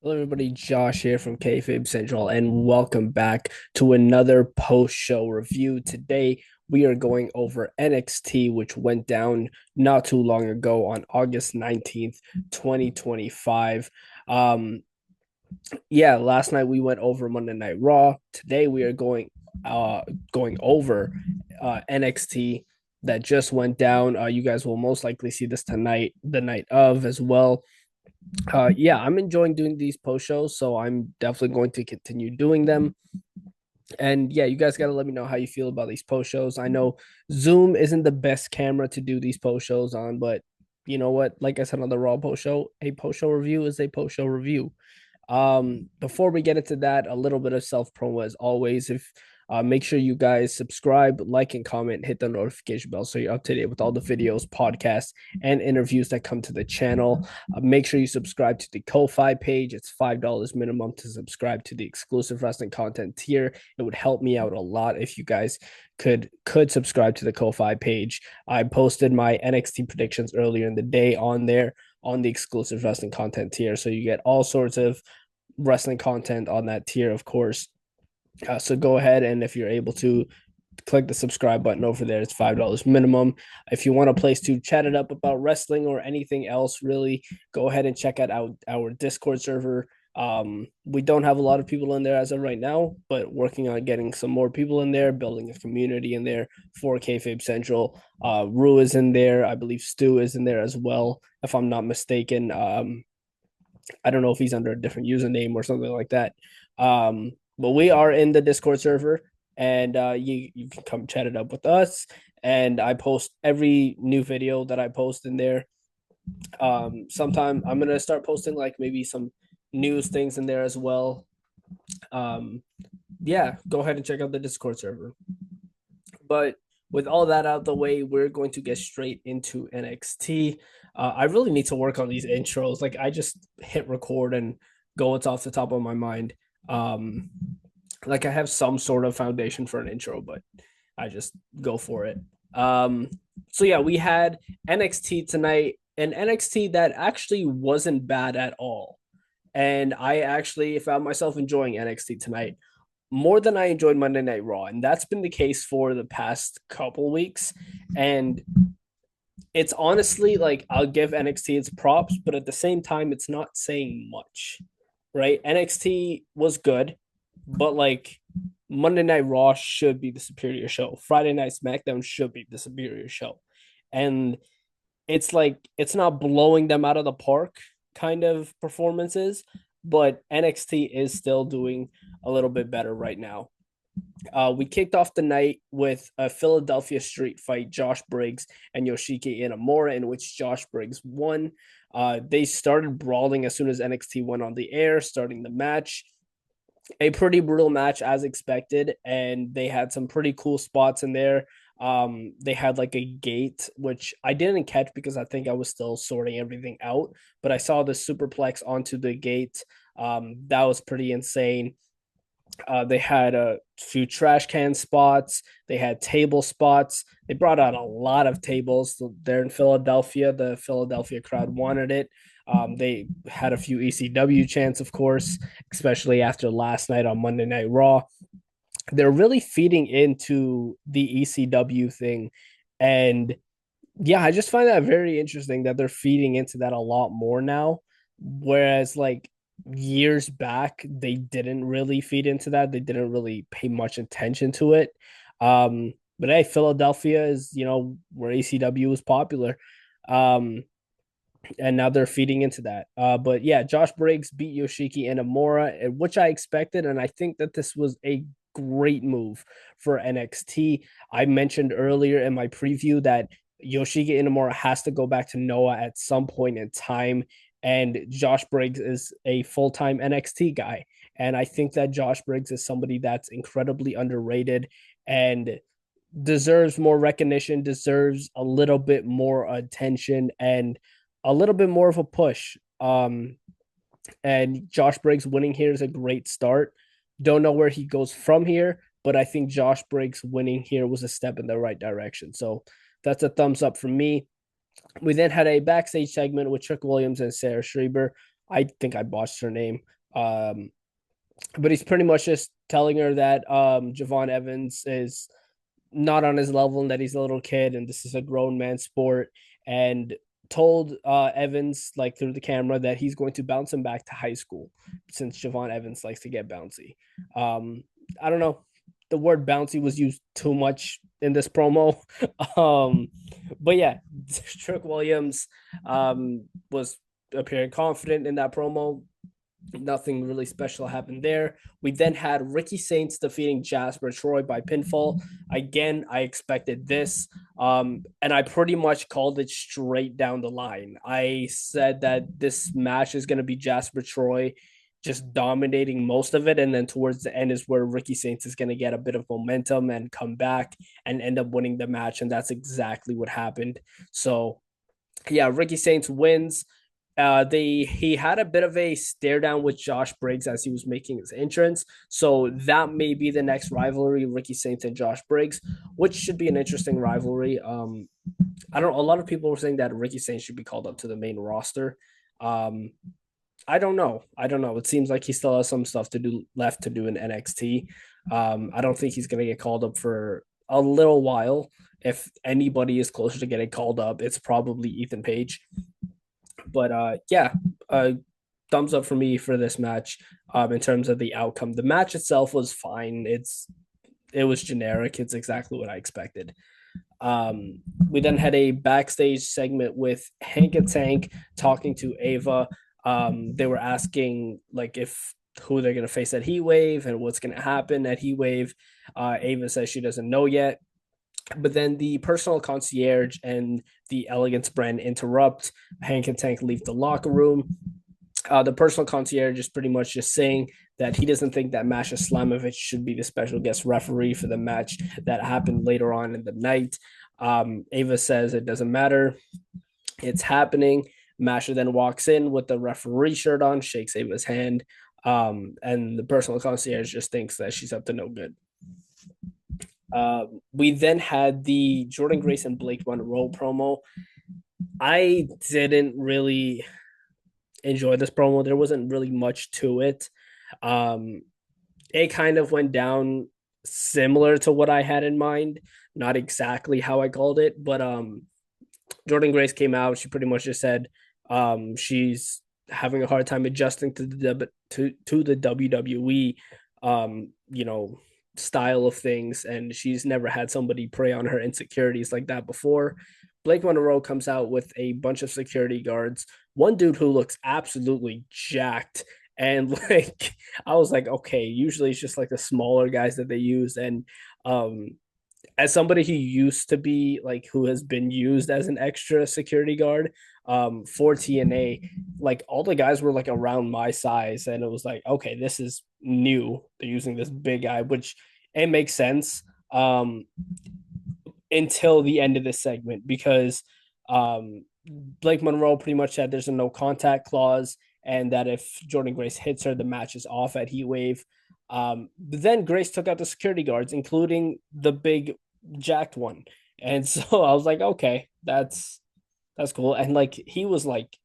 Hello, everybody. Josh here from Kayfabe Central, and welcome back to another post-show review. Today, we are going over NXT, which went down not too long ago on August 19th, 2025. Um, yeah, last night we went over Monday Night Raw. Today, we are uh going over NXT that just went down. You guys will most likely see this tonight, the night of as well. Yeah, I'm enjoying doing these post shows, so I'm definitely going to continue doing them. And yeah, you guys got to let me know how you feel about these post shows. I know Zoom isn't the best camera to do these post shows on, but you know what? Like I said on the Raw post show, a post show review is a post show review. Before we get into that, a little bit of self promo as always. If Make sure you guys subscribe, like, and comment, hit the notification bell so you're up to date with all the videos, podcasts, and interviews that come to the channel. Make sure you subscribe to the Ko-Fi page. It's $5 minimum to subscribe to the exclusive wrestling content tier. It would help me out a lot if you guys could subscribe to the Ko-Fi page. I posted my NXT predictions earlier in the day on there on the exclusive wrestling content tier, so you get all sorts of wrestling content on that tier, of course. So go ahead, and if you're able to, click the subscribe button over there. It's $5 minimum. If you want a place to chat it up about wrestling or anything else, really, go ahead and check out our Discord server. We don't have a lot of people in there as of right now, but working on getting some more people in there, building a community in there for Kayfabe Central. Rue is in there. I believe Stu is in there as well, if I'm not mistaken. I don't know if he's under a different username or something like that. But we are in the Discord server, and you can come chat it up with us. And I post every new video that I post in there. Sometime I'm gonna start posting like maybe some news things in there as well. Um, yeah, go ahead and check out the Discord server. But with all that out of the way, we're going to get straight into NXT. I really need to work on these intros. Like I just hit record and go what's off the top of my mind. Um, like I have some sort of foundation for an intro, but I just go for it. Um, so yeah, we had NXT tonight, an NXT that actually wasn't bad at all. And I actually found myself enjoying NXT tonight more than I enjoyed Monday Night Raw, and that's been the case for the past couple weeks. And it's honestly like I'll give NXT its props, but at the same time, it's not saying much, right? NXT was good, but like Monday Night Raw should be the superior show. Friday Night SmackDown should be the superior show, and it's like it's not blowing them out of the park kind of performances, but NXT is still doing a little bit better right now. We kicked off the night with a Philadelphia street fight, Josh Briggs and Yoshiki Inamura, in which Josh Briggs won. They started brawling as soon as NXT went on the air, starting the match. A pretty brutal match as expected, and they had some pretty cool spots in there. They had like a gate, which I didn't catch because I think I was still sorting everything out, but I saw the superplex onto the gate. That was pretty insane. They had a few trash can spots. They had table spots. They brought out a lot of tables there in Philadelphia. The Philadelphia crowd wanted it. They had a few ECW chants, of course, especially after last night on Monday Night Raw. They're really feeding into the ECW thing. And yeah, I just find that very interesting that they're feeding into that a lot more now. Whereas, like, years back, they didn't really feed into that. They didn't really pay much attention to it. But hey, Philadelphia is, where ECW was popular. Um, and now they're feeding into that. But yeah, Josh Briggs beat Yoshiki Inamura, which I expected, and I think that this was a great move for NXT. I mentioned earlier in my preview that Yoshiki Inamura has to go back to Noah at some point in time, and Josh Briggs is a full-time NXT guy. And I think that Josh Briggs is somebody that's incredibly underrated and deserves more recognition, deserves a little bit more attention, and a little bit more of a push. And Josh Briggs winning here is a great start. Don't know where he goes from here, but I think Josh Briggs winning here was a step in the right direction. So that's a thumbs up from me. We then had a backstage segment with Chuck Williams and Sarah Schreiber. I think I botched her name. Um, but he's pretty much just telling her that Javon Evans is not on his level and that he's a little kid and this is a grown man sport, and told Evans like through the camera that he's going to bounce him back to high school since Javon Evans likes to get bouncy. Um, I don't know. The word bouncy was used too much in this promo. um, but yeah, Trick Williams was appearing confident in that promo. Nothing really special happened there. We then had Ricky Saints defeating Jasper Troy by pinfall. Again, I expected this. And I pretty much called it straight down the line. I said that this match is going to be Jasper Troy just dominating most of it. And then towards the end is where Ricky Saints is going to get a bit of momentum and come back and end up winning the match. And that's exactly what happened. So, yeah, Ricky Saints wins. He had a bit of a stare down with Josh Briggs as he was making his entrance, so that may be the next rivalry, Ricky Saints and Josh Briggs, which should be an interesting rivalry. I don't. A lot of people were saying that Ricky Saints should be called up to the main roster. Um, I don't know. I don't know. It seems like he still has some stuff to do left to do in NXT. I don't think he's gonna get called up for a little while. If anybody is closer to getting called up, it's probably Ethan Page. But yeah, thumbs up for me for this match. In terms of the outcome, the match itself was fine. It was generic. It's exactly what I expected. Um, we then had a backstage segment with Hank and Tank talking to Ava. They were asking like if who they're gonna face at Heat Wave and what's gonna happen at Heat Wave. Ava says she doesn't know yet. But then the personal concierge and the Elegance brand interrupt. Hank and Tank leave the locker room. The personal concierge is pretty much just saying that he doesn't think that Masha Slamovich should be the special guest referee for the match that happened later on in the night. Ava says it doesn't matter. It's happening. Masha then walks in with the referee shirt on, shakes Ava's hand, and the personal concierge just thinks that she's up to no good. We then had the Jordan Grace and Blake Monroe promo. I didn't really enjoy this promo. There wasn't really much to it. Um, it kind of went down similar to what I had in mind. Not exactly how I called it, but Jordan Grace came out. She pretty much just said she's having a hard time adjusting to the WWE, style of things, and she's never had somebody prey on her insecurities like that before. Blake Monroe comes out with a bunch of security guards. One dude who looks absolutely jacked. And like I was like, okay, usually it's just like the smaller guys that they use. And um as somebody who used to be like who has been used as an extra security guard for TNA, like all the guys were like around my size, and it was like, okay, this is new. They're using this big guy, which it makes sense until the end of this segment because Blake Monroe pretty much said there's a no contact clause and that if Jordan Grace hits her, the match is off at Heat Wave. But then Grace took out the security guards, including the big jacked one. And so I was like, okay, that's cool. And like he was like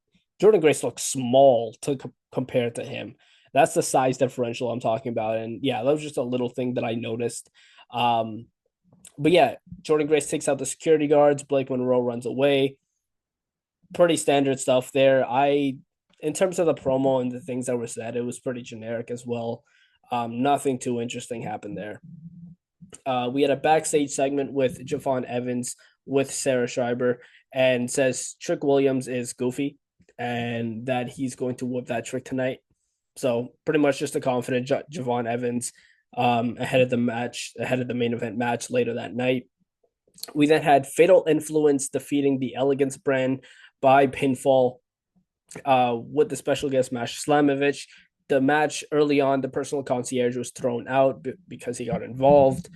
Jordan Grace looked small to compare to him. That's the size differential I'm talking about. And yeah, that was just a little thing that I noticed. Um, but yeah, Jordan Grace takes out the security guards. Blake Monroe runs away. Pretty standard stuff there. In terms of the promo and the things that were said, it was pretty generic as well. Nothing too interesting happened there. We had a backstage segment with Javon Evans with Sarah Schreiber and says Trick Williams is goofy and that he's going to whoop that trick tonight. So pretty much just a confident Javon Evans ahead of the match, ahead of the main event match later that night. We then had Fatal Influence defeating the Elegance brand by pinfall with the special guest Mash Slamovich. The match early on, the personal concierge was thrown out because he got involved.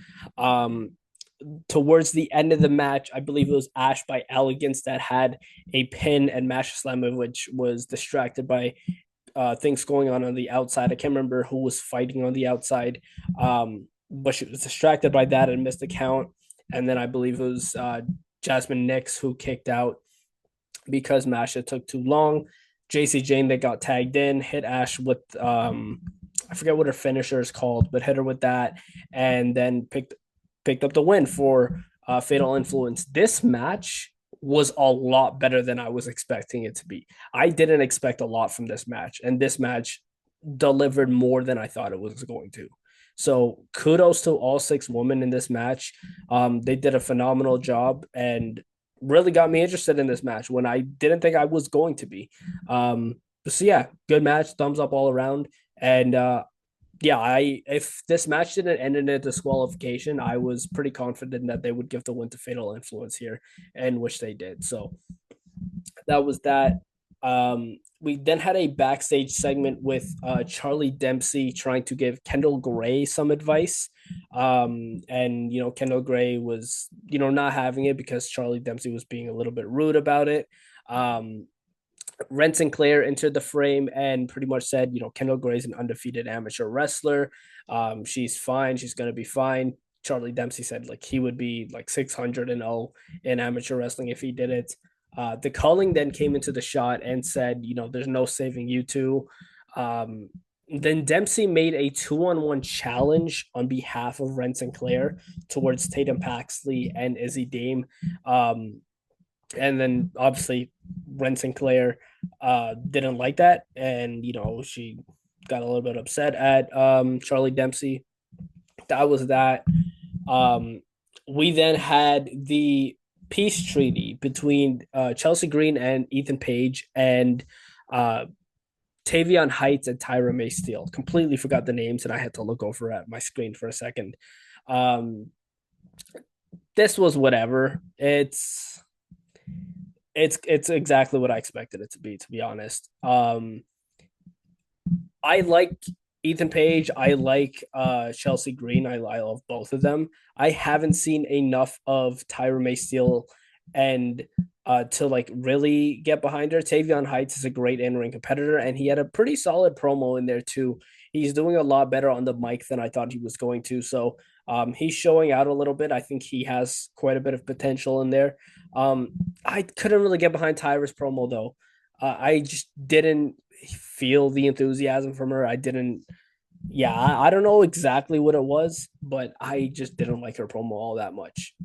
Towards the end of the match, I believe it was Ash by Elegance that had a pin, and Mash Slamovich was distracted by things going on the outside. I can't remember who was fighting on the outside, but she was distracted by that and missed the count. And then I believe it was Jasmine Nix who kicked out because Masha took too long. JC Jane that got tagged in, hit Ash with I forget what her finisher is called, but hit her with that, and then picked up the win for Fatal Influence. This match was a lot better than I was expecting it to be. I didn't expect a lot from this match, and this match delivered more than I thought it was going to. So kudos to all six women in this match. They did a phenomenal job and really got me interested in this match when I didn't think I was going to be. So yeah, good match, thumbs up all around. And yeah, I if this match didn't end in a disqualification, I was pretty confident that they would give the win to Fatal Influence here, and which they did. So that was that. We then had a backstage segment with Charlie Dempsey trying to give Kendall Gray some advice. And, Kendall Gray was, not having it because Charlie Dempsey was being a little bit rude about it. Ren Sinclair entered the frame and pretty much said, Kendall Gray is an undefeated amateur wrestler. She's fine. She's going to be fine. Charlie Dempsey said like he would be like 600-0 in amateur wrestling if he did it. The Culling then came into the shot and said, there's no saving you two. Then Dempsey made a 2-on-1 challenge on behalf of Ren Sinclair towards Tatum Paxley and Izzy Dame. And then obviously Ren Sinclair didn't like that. And, she got a little bit upset at Charlie Dempsey. That was that. We then had the peace treaty between Chelsea Green and Ethan Page and Tavion Heights and Tyra May Steele. Completely forgot the names and I had to look over at my screen for a second. This was whatever. It's exactly what I expected it to be honest. I like Ethan Page. I like Chelsea Green. I love both of them. I haven't seen enough of Tyra May Steele and to like really get behind her. Tavion Heights is a great in-ring competitor, and he had a pretty solid promo in there too. He's doing a lot better on the mic than I thought he was going to. So he's showing out a little bit. I think he has quite a bit of potential in there. I couldn't really get behind Tyra's promo though. I just didn't feel the enthusiasm from her. I didn't. Yeah, I don't know exactly what it was, but I just didn't like her promo all that much.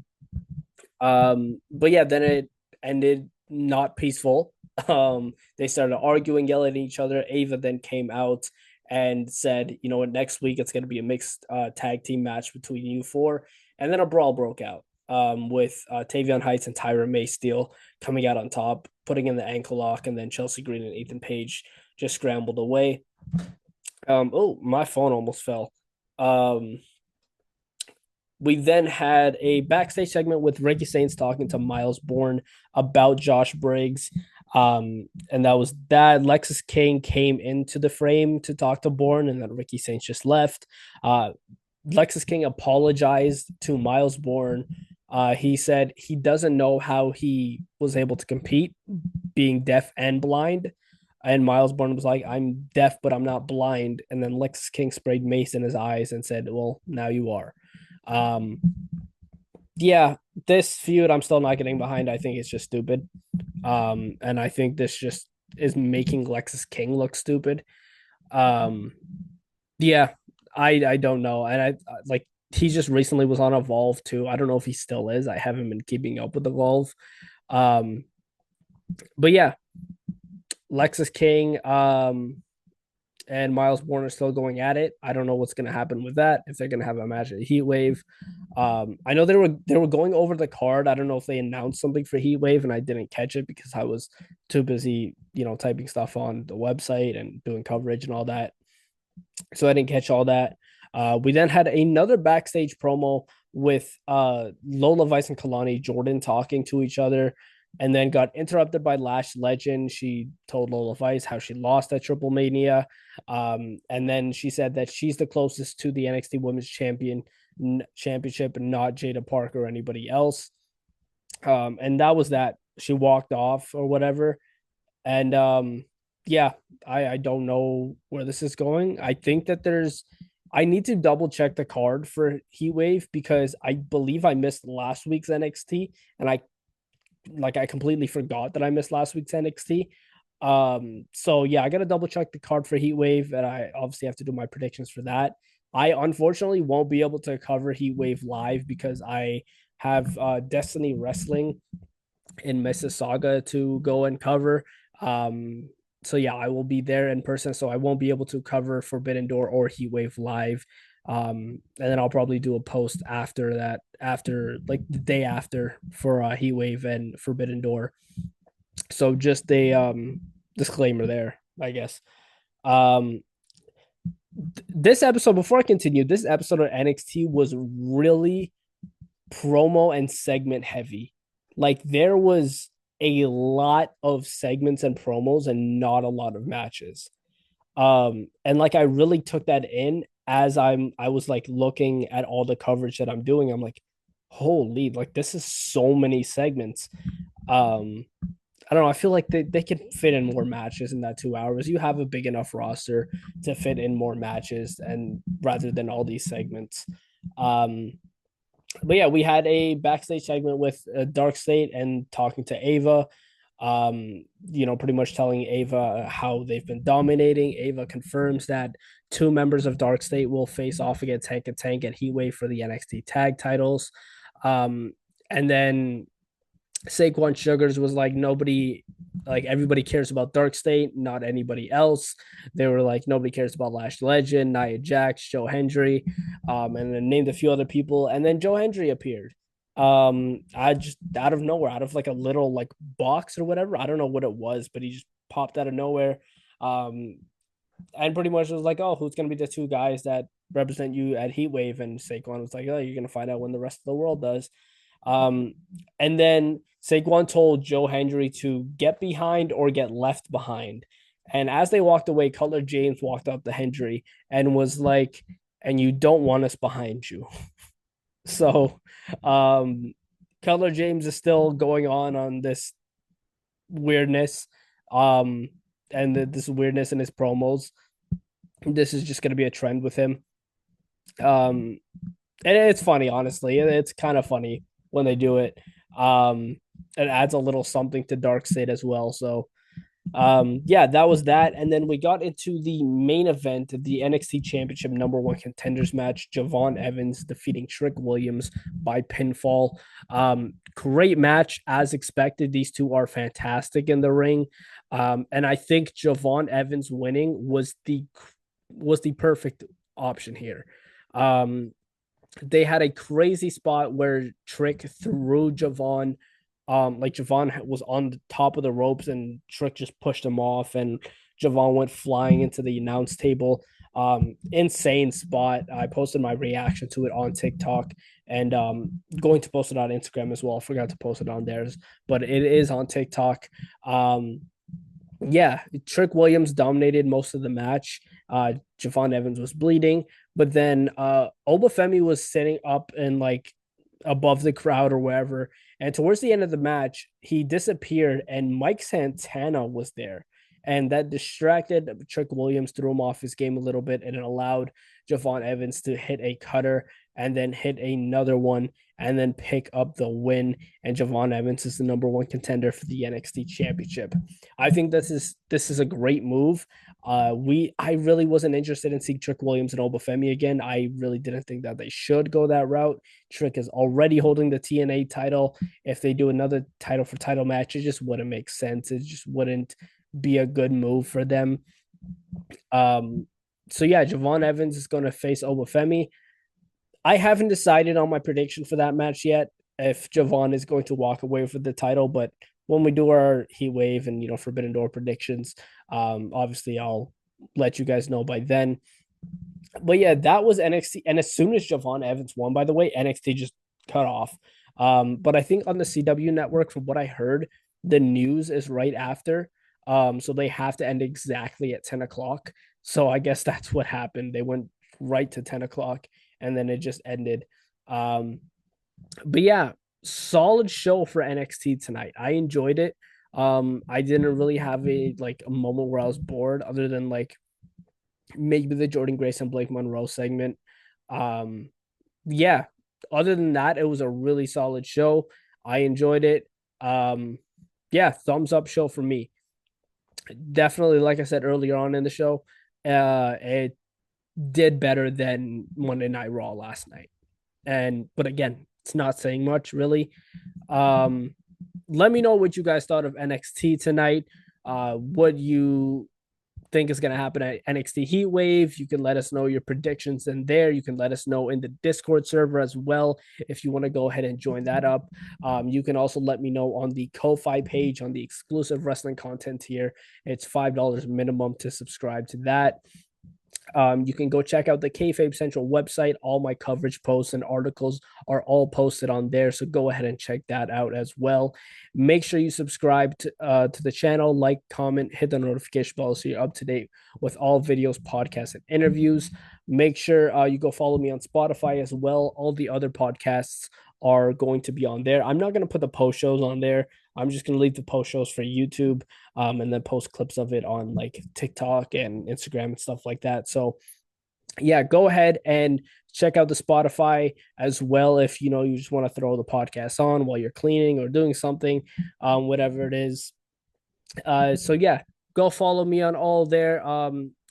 But yeah, then it ended not peaceful. They started arguing, yelling at each other. Ava then came out and said, next week it's going to be a mixed tag team match between you four. And then a brawl broke out with Tavion Heights and Tyra May Steele coming out on top, putting in the ankle lock, and then Chelsea Green and Ethan Page just scrambled away. Oh, my phone almost fell. We then had a backstage segment with Ricky Saints talking to Miles Bourne about Josh Briggs. And that was that. Lexus King came into the frame to talk to Bourne, and then Ricky Saints just left. Lexus King apologized to Miles Bourne. He said he doesn't know how he was able to compete being deaf and blind. And Miles Bourne was like, I'm deaf, but I'm not blind. And then Lexus King sprayed mace in his eyes and said, well, now you are. Um, yeah, this feud I'm still not getting behind. I think it's just stupid. And I think this just is making Lexus King look stupid. Um, yeah, I don't know. And I like he just recently was on Evolve too. I don't know if he still is. I haven't been keeping up with Evolve. Um, but yeah, Lexus King and Miles Bourne are still going at it. I don't know what's going to happen with that. If they're going to have a match at Heat Wave, I know they were going over the card. I don't know if they announced something for Heat Wave, and I didn't catch it because I was too busy, typing stuff on the website and doing coverage and all that. So I didn't catch all that. We then had another backstage promo with Lola Vice and Kalani Jordan talking to each other, and then got interrupted by Lash Legend. She told Lola Vice how she lost at Triple Mania. And then she said that she's the closest to the NXT Women's Championship, not Jada Parker or anybody else. And that was that. She walked off or whatever. And yeah, I don't know where this is going. I think that I need to double check the card for Heat Wave because I believe I missed last week's NXT and I completely forgot that I missed last week's NXT. So yeah, I gotta double check the card for Heat Wave, and I obviously have to do my predictions for that. I unfortunately won't be able to cover Heat Wave live because I have Destiny Wrestling in Mississauga to go and cover. Um, so yeah, I will be there in person, so I won't be able to cover Forbidden Door or Heat Wave live. And then I'll probably do a post after that, after like the day after for Heat Wave and Forbidden Door. So just a disclaimer there, I guess. Um, this episode, before I continue, this episode of NXT was really promo and segment heavy. Like there was a lot of segments and promos and not a lot of matches. And like I really took that in as I was like looking at all the coverage that I'm doing. I'm like, holy, like this is so many segments. Um, I don't know. I feel like they can fit in more matches in that 2 hours. You have a big enough roster to fit in more matches and rather than all these segments. Um, but yeah, we had a backstage segment with Dark State and talking to Ava. Pretty much telling Ava how they've been dominating. Ava confirms that two members of Dark State will face off against Hank and Tank at Heatwave for the NXT tag titles. Um, and then Saquon Sugars was like nobody, like everybody cares about Dark State, not anybody else. They were like nobody cares about Lash Legend, Nia Jax, Joe Hendry, and then named a few other people, and then Joe Hendry appeared. I just out of nowhere, out of like a little like box or whatever. I don't know what it was, but he just popped out of nowhere. Um, and pretty much was like, oh, who's gonna be the two guys that represent you at Heatwave? And Saquon was like, oh, you're gonna find out when the rest of the world does. Um, and then Saquon told Joe Hendry to get behind or get left behind. And as they walked away, Cutler James walked up to Hendry and was like, and you don't want us behind you. So Cutler James is still going on this weirdness. Um, this weirdness in his promos. This is just gonna be a trend with him. Um, and it's funny, honestly. It's kind of funny when they do it. Um, it adds a little something to Dark State as well. So, yeah, that was that. And then we got into the main event, the NXT Championship number one contenders match. Javon Evans defeating Trick Williams by pinfall. Great match as expected. These two are fantastic in the ring. And I think Javon Evans winning was the perfect option here. Um, they had a crazy spot where Trick threw Javon. Like Javon was on the top of the ropes and Trick just pushed him off, and Javon went flying into the announce table. Insane spot. I posted my reaction to it on TikTok and going to post it on Instagram as well. I forgot to post it on theirs, but it is on TikTok. Yeah, Trick Williams dominated most of the match. Javon Evans was bleeding, but then Obafemi was sitting up and like above the crowd or wherever. And towards the end of the match, he disappeared, and Mike Santana was there. And that distracted Trick Williams, threw him off his game a little bit, and it allowed Javon Evans to hit a cutter and then hit another one and then pick up the win. And Javon Evans is the number one contender for the NXT Championship. I think this is a great move. I really wasn't interested in seeing Trick Williams and Obafemi again. I really didn't think that they should go that route. Trick is already holding the TNA title. If they do another title for title match, it just wouldn't make sense. It just wouldn't be a good move for them. Um, so yeah, Javon Evans is going to face Obafemi. I haven't decided on my prediction for that match yet. If Javon is going to walk away with the title, but when we do our Heat Wave and Forbidden Door predictions, obviously I'll let you guys know by then. But yeah, that was NXT. And as soon as Javon Evans won, by the way, NXT just cut off. But I think on the CW network, from what I heard, the news is right after. So they have to end exactly at 10 o'clock. So I guess that's what happened. They went right to 10 o'clock and then it just ended. Um, but yeah, solid show for NXT tonight. I enjoyed it. I didn't really have a moment where I was bored other than like maybe the Jordan Grace and Blake Monroe segment. Um, yeah, other than that, it was a really solid show. I enjoyed it. Yeah, thumbs up show for me. Definitely, like I said earlier on in the show, it did better than Monday Night Raw last night. And but again, it's not saying much really. Um, Let me know what you guys thought of NXT tonight. What you think is going to happen at NXT Heat Wave. You can let us know your predictions in there. You can let us know in the Discord server as well if you want to go ahead and join that up. You can also let me know on the Ko-Fi page on the exclusive wrestling content here. It's $5 minimum to subscribe to that. You can go check out the Kayfabe Central website. All my coverage posts and articles are all posted on there. So go ahead and check that out as well. Make sure you subscribe to the channel, like, comment, hit the notification bell so you're up to date with all videos, podcasts, and interviews. Make sure you go follow me on Spotify as well. All the other podcasts are going to be on there. I'm not going to put the post shows on there. I'm just going to leave the post shows for YouTube, and then post clips of it on like TikTok and Instagram and stuff like that. So yeah, go ahead and check out the Spotify as well if you just want to throw the podcast on while you're cleaning or doing something, whatever it is. So yeah, go follow me on all there.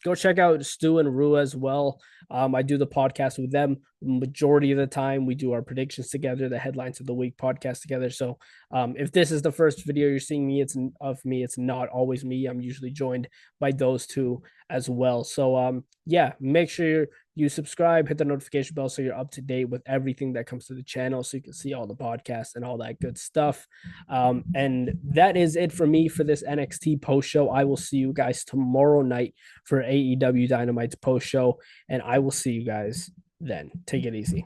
Go check out Stu and Rue as well. I do the podcast with them majority of the time. We do our predictions together, the headlines of the week podcast together. So if this is the first video you're seeing me, it's not always me. I'm usually joined by those two as well. So yeah, make sure you subscribe, hit the notification bell so you're up to date with everything that comes to the channel, so you can see all the podcasts and all that good stuff. And that is it for me for this NXT post show. I will see you guys tomorrow night for AEW Dynamite's post show, and I will see you guys then. Take it easy.